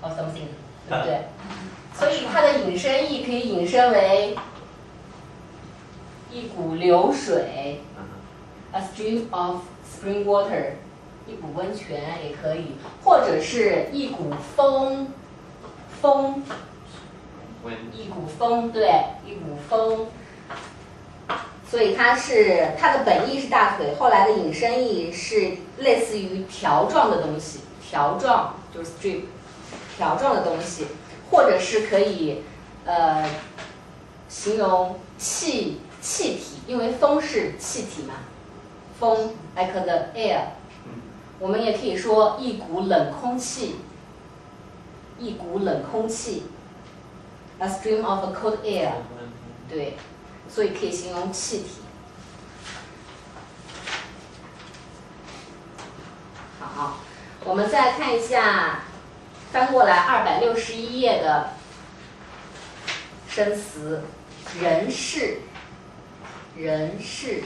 or something， 对不对？所以它的引申义可以引申为一股流水 ，a stream of spring water， 一股温泉也可以，或者是一股风，一股风，对，一股风。所以它的本意是大腿，后来的引申义是类似于条状的东西，条状就是 strip， 条状的东西，或者是可以形容气体，因为风是气体嘛，风 like the air， 我们也可以说一股冷空气，一股冷空气 ，a stream of a cold air， 对。所以可以形容气体。好，我们再看一下，翻过来261页的生词，人事。人事，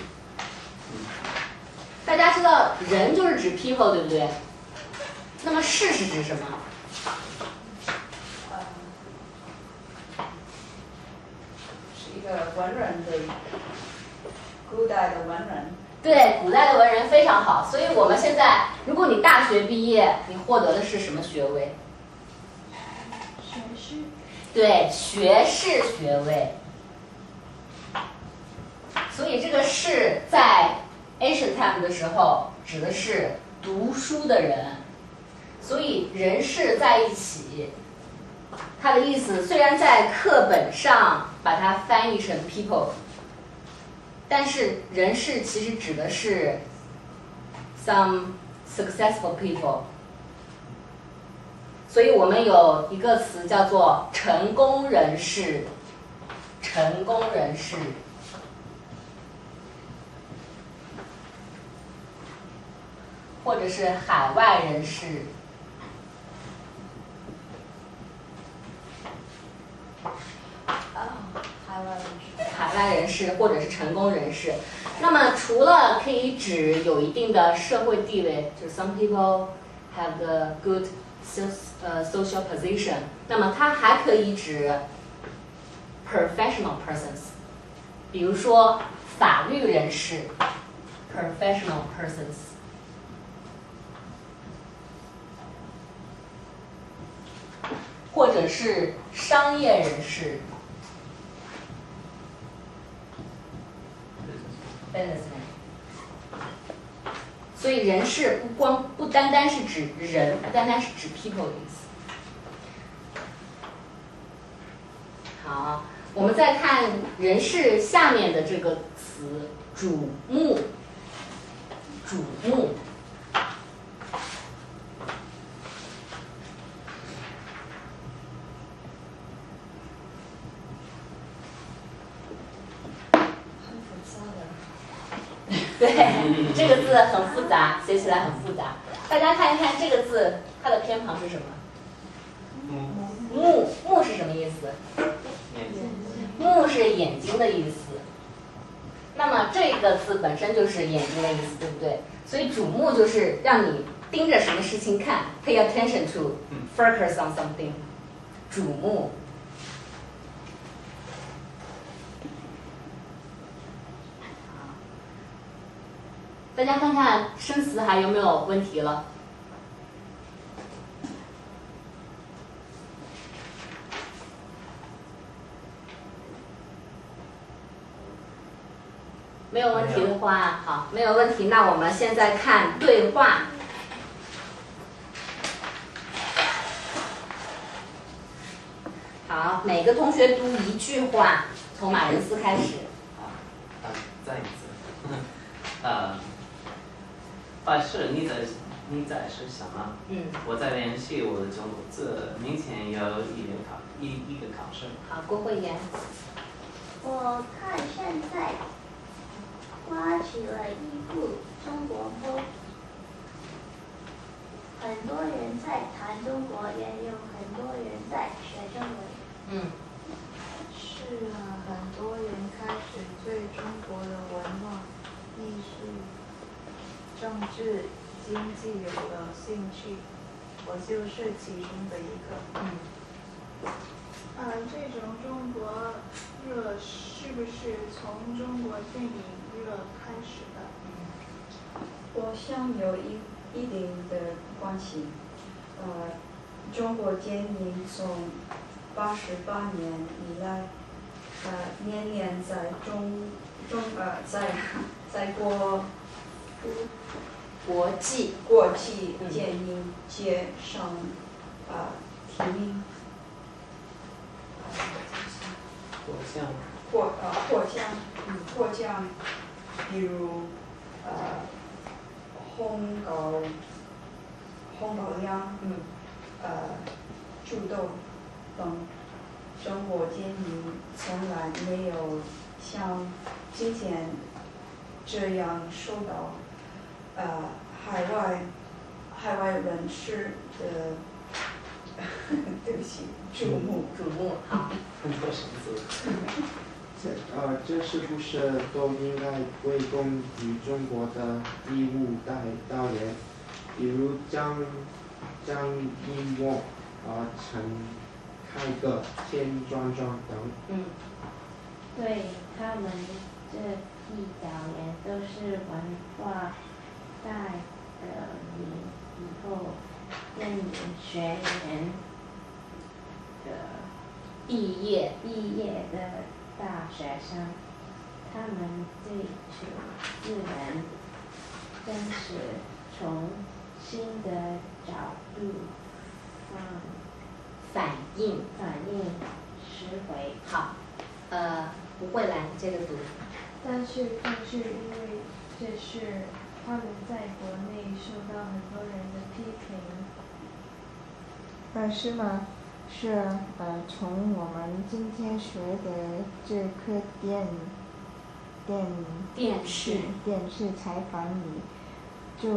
大家知道人就是指 people， 对不对？那么事是指什么？一个文人的古代的文人，对，古代的文人非常好。所以我们现在，如果你大学毕业，你获得的是什么学位？学士。对，学士学位。所以这个士在 ancient time 的时候指的是读书的人，所以人士在一起。它的意思虽然在课本上把它翻译成 people， 但是人士其实指的是 some successful people。所以我们有一个词叫做成功人士，成功人士。或者是海外人士。海外人士或者是成功人士。那么除了可以指有一定的社会地位，就是 some people have the good social position， 那么它还可以指 professional persons， 比如说法律人士 professional persons。或者是商业人士 businessman。 所以人事不单单是指人，不单单是指 people 的意思。好，我们再看人事下面的这个词主目。主目对，这个字很复杂，写起来很复杂。大家看一看这个字，它的偏旁是什么？目，目是什么意思？目是眼睛的意思。那么这个字本身就是眼睛的意思，对不对？所以主目就是让你盯着什么事情看 ，pay attention to, focus on something。主目。大家看看生词还有没有问题了？没有问题的话，好，没有问题。那我们现在看对话。好，每个同学读一句话，从马仁斯开始。再一次。办事，你在是什么？我在练习我的中国字，明天有一个考试。好，郭慧妍。我看现在刮起了一部中国风，很多人在谈中国，也有很多人在学中文。是啊，很多人开始对中国的文化、艺术、政治、经济有了兴趣，我就是其中的一个。是从中国电影热开始的？我想有一定的关系。中国电影从88年以来，年年在国际电影节上提名，获奖，比如红高粱，猪斗等。中国电影从来没有像今天这样受到海外人士的对不起瞩目。好。这是不是都应该归功于中国的义务导演，比如张艺谋、陈凯歌、田壮壮等？对，他们这批导演都是文化大的以后电影学院的毕业的大学生，他们追求自然，但是从新的角度反映思维。好，不会来接着读。但是因为这是他们在国内受到很多人的批评。是吗？是从我们今天学的这课电视采访里，就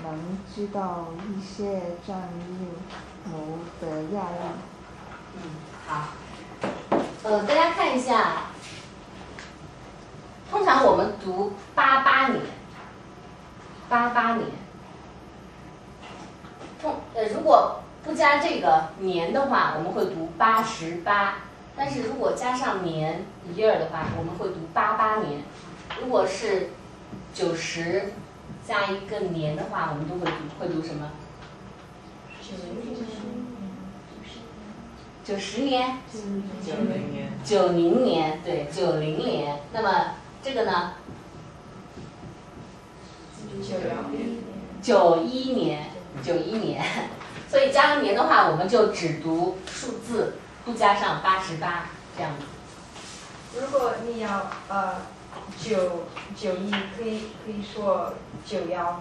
能知道一些张艺谋的压力。好。大家看一下，通常我们读88年，如果不加这个年的话，我们会读88，但是如果加上年 year 的话，我们会读88年。如果是90加一个年的话，我们都会读什么？90年，90年，对，90年。那么这个呢？91年。所以加上年的话，我们就只读数字，不加上88这样子。如果你要91，可以说91。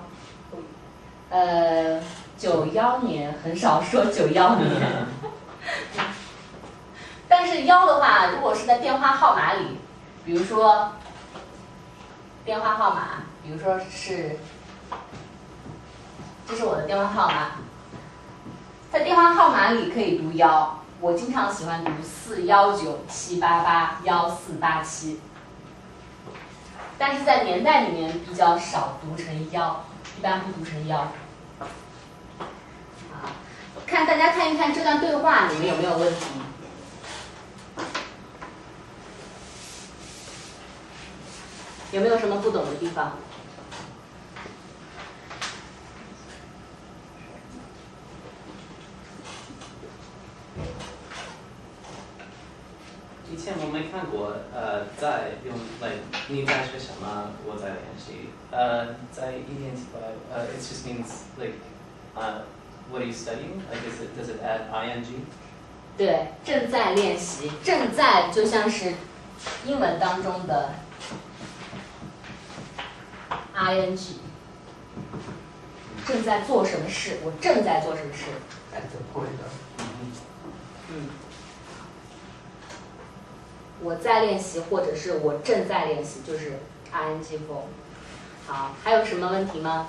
91年很少说91年。但是1的话，如果是在电话号码里，比如说电话号码，比如说是，这是我的电话号码，在电话号码里可以读1，我经常喜欢读4197881487，但是在年代里面比较少读成1，一般不读成1。看大家看一看这段对话里面有没有问题？有没有什么不懂的地方？以前我没看过，在用你在学什么？我在练习。在1年级吧，it just means what are you studying? Like does it add ing? 对，正在练习，正在就像是英文当中的 ing， 正在做什么事？我正在做什么事 ？At the point of。我在练习，或者是我正在练习，就是 ing form。好，还有什么问题吗？